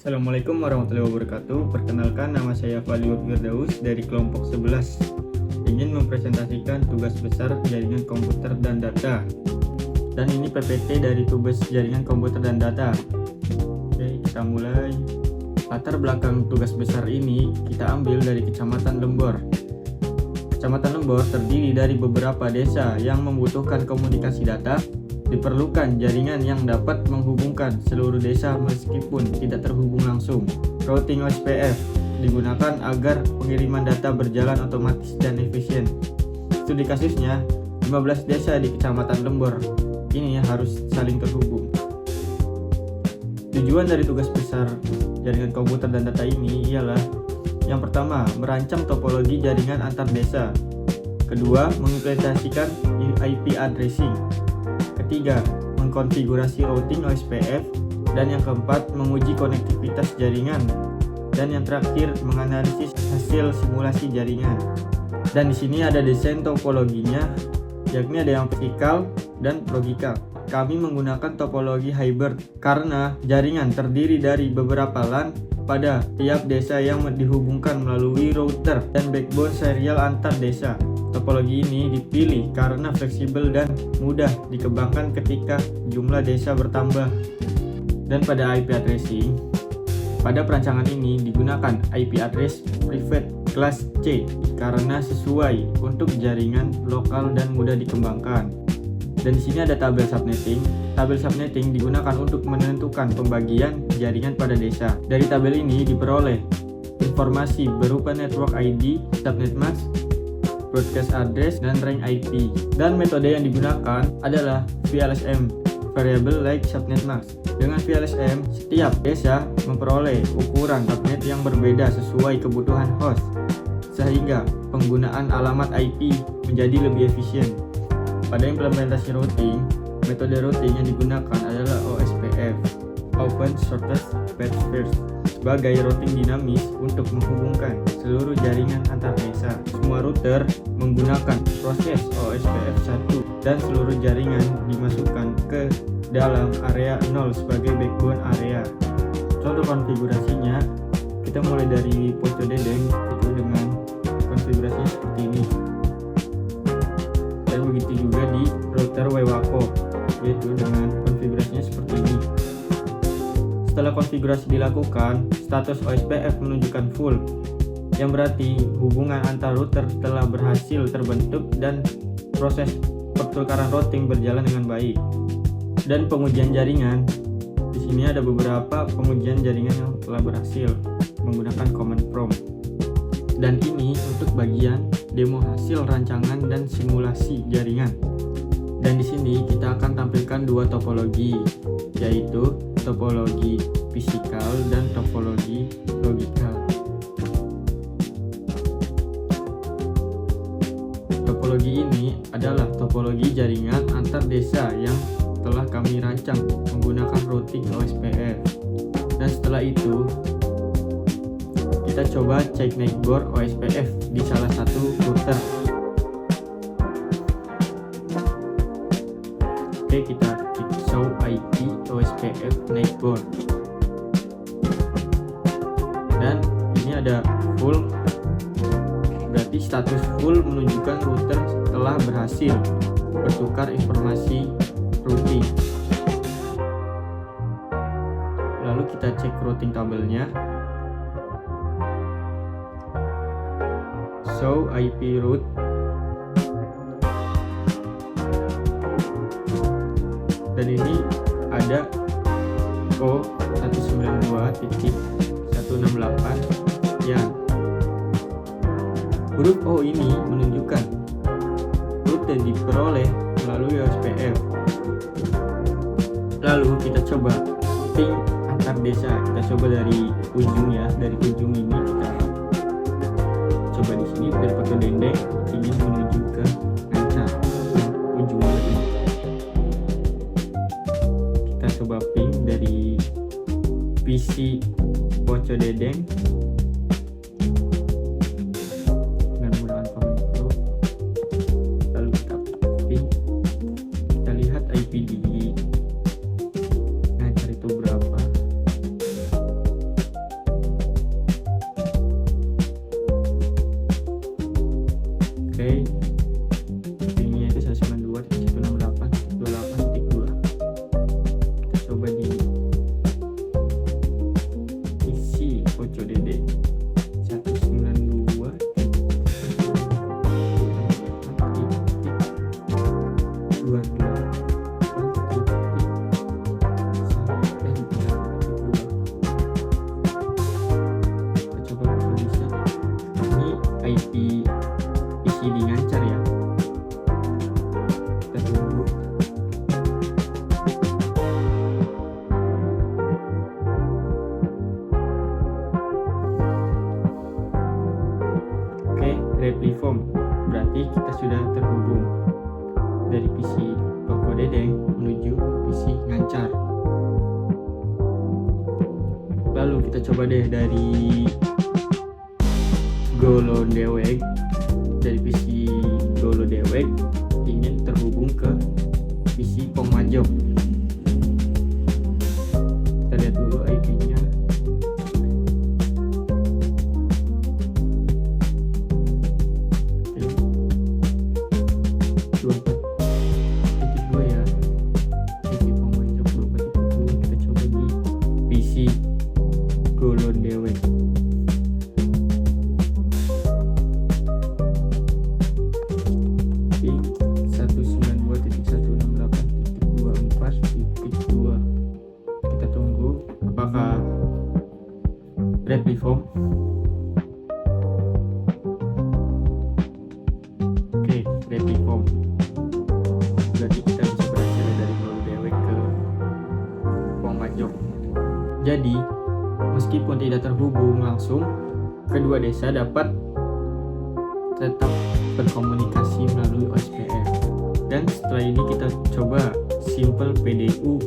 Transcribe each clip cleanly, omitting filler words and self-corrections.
Assalamualaikum warahmatullahi wabarakatuh. Perkenalkan, nama saya Faliur Firdaus dari kelompok 11. Ingin mempresentasikan tugas besar jaringan komputer dan data. Dan ini PPT dari tugas jaringan komputer dan data. Oke, kita mulai. Latar belakang tugas besar ini kita ambil dari Kecamatan Lembor. Kecamatan Lembor terdiri dari beberapa desa yang membutuhkan komunikasi data. Diperlukan jaringan yang dapat menghubungkan seluruh desa meskipun tidak terhubung langsung. Routing OSPF digunakan agar pengiriman data berjalan otomatis dan efisien. Studi kasusnya, 15 desa di Kecamatan Lembor ini harus saling terhubung. Tujuan dari tugas besar jaringan komputer dan data ini ialah: yang pertama, merancang topologi jaringan antar desa. Kedua, mengimplementasikan IP addressing. Ketiga, mengkonfigurasi routing OSPF. Dan yang keempat, menguji konektivitas jaringan. Dan yang terakhir, menganalisis hasil simulasi jaringan. Dan di sini ada desain topologinya, yakni ada yang fisikal dan logikal. Kami menggunakan topologi hybrid karena jaringan terdiri dari beberapa LAN pada tiap desa yang dihubungkan melalui router dan backbone serial antar desa. Topologi ini dipilih karena fleksibel dan mudah dikembangkan ketika jumlah desa bertambah. Dan pada IP addressing, pada perancangan ini digunakan IP address private kelas C karena sesuai untuk jaringan lokal dan mudah dikembangkan. Dan di sini ada tabel subnetting. Tabel subnetting digunakan untuk menentukan pembagian jaringan pada desa. Dari tabel ini diperoleh informasi berupa network ID, subnet mask, broadcast address, dan range IP. Dan metode yang digunakan adalah VLSM, variable like subnet mask. Dengan VLSM, setiap desa memperoleh ukuran subnet yang berbeda sesuai kebutuhan host, sehingga penggunaan alamat IP menjadi lebih efisien. Pada implementasi routing, metode routing yang digunakan adalah OSPF, Open Shortest Path First, sebagai routing dinamis untuk menghubungkan seluruh jaringan antar desa. Semua router menggunakan proses OSPF 1 dan seluruh jaringan dimasukkan ke dalam area 0 sebagai backbone area. Contoh konfigurasinya, kita mulai dari pose dedeng itu dengan konfigurasinya seperti ini. Dan begitu juga di router WWACO, yaitu dengan konfigurasinya seperti ini. Setelah konfigurasi dilakukan, status OSPF menunjukkan full, yang berarti hubungan antar router telah berhasil terbentuk dan proses pertukaran routing berjalan dengan baik. Dan pengujian jaringan, di sini ada beberapa pengujian jaringan yang telah berhasil menggunakan command prompt. Dan ini untuk bagian demo hasil rancangan dan simulasi jaringan. Dan di sini kita akan tampilkan dua topologi, yaitu topologi fisikal dan topologi logikal. Topologi ini adalah topologi jaringan antar desa yang telah kami rancang menggunakan routing OSPF. Dan setelah itu, kita coba cek network OSPF di salah satu router. Oke, kita klik show IP OSPF network. Dan ini ada full, berarti status full menunjukkan router telah berhasil bertukar informasi routing. Lalu kita cek routing tabelnya. Show IP route. Dan ini ada O 192.168 yang huruf O ini menunjukkan rute diperoleh melalui OSPF. Lalu kita coba ping antar desa. Kita coba dari ujung ya, dari ujung ini kita coba di sini dari pakai dendeng ingin menuju ke Anca ujung ini. Kita coba ping dari PC Poco Dedeng dengan menggunakan command prompt. Lalu kita ping, kita lihat IP di Anca itu berapa. Repliform, berarti kita sudah terhubung dari PC Toko Dedeng menuju PC Ngancar. Lalu kita coba deh dari Golo Dewek, dari PC Golo Dewek ingin terhubung ke PC Pongmajok. Kita lihat dulu IP-nya. Ya. PC Pongmajok 24.2. Kita coba di PC Golo Dewek. Ping 192.168.24.2. Kita tunggu apakah Repliform. Oke, Repliform. Berarti kita bisa berhasil dari Golo Dewek ke Pongmajok. Jadi meskipun tidak terhubung langsung, kedua desa dapat tetap berkomunikasi melalui OSPF. Dan setelah ini kita coba simple PDU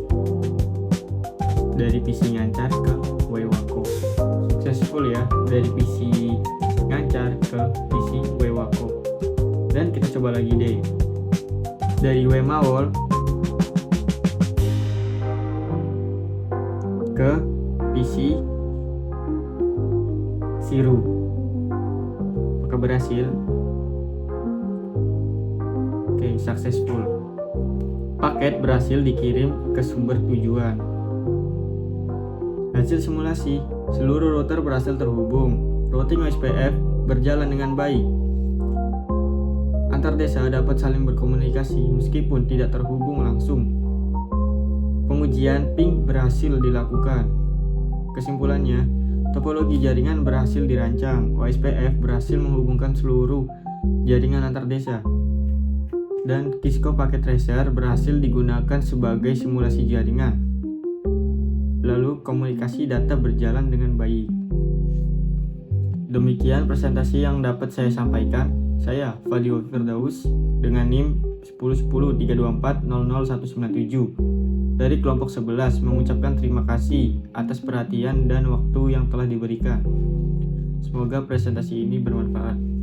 dari PC Ngancar ke Wewako. Successful ya, dari PC Ngancar ke PC Wewako. Dan kita coba lagi deh dari Wemawol ke PC Siru. Apakah berhasil? Oke, successful. Paket berhasil dikirim ke sumber tujuan. Hasil simulasi, seluruh router berhasil terhubung. Routing OSPF berjalan dengan baik. Antar desa dapat saling berkomunikasi meskipun tidak terhubung langsung. Pengujian ping berhasil dilakukan. Kesimpulannya, topologi jaringan berhasil dirancang. OSPF berhasil menghubungkan seluruh jaringan antar desa. Dan Cisco Packet Tracer berhasil digunakan sebagai simulasi jaringan. Lalu komunikasi data berjalan dengan baik. Demikian presentasi yang dapat saya sampaikan. Saya Fadil Firdaus dengan NIM 10132400197 dari kelompok 11 mengucapkan terima kasih atas perhatian dan waktu yang telah diberikan. Semoga presentasi ini bermanfaat.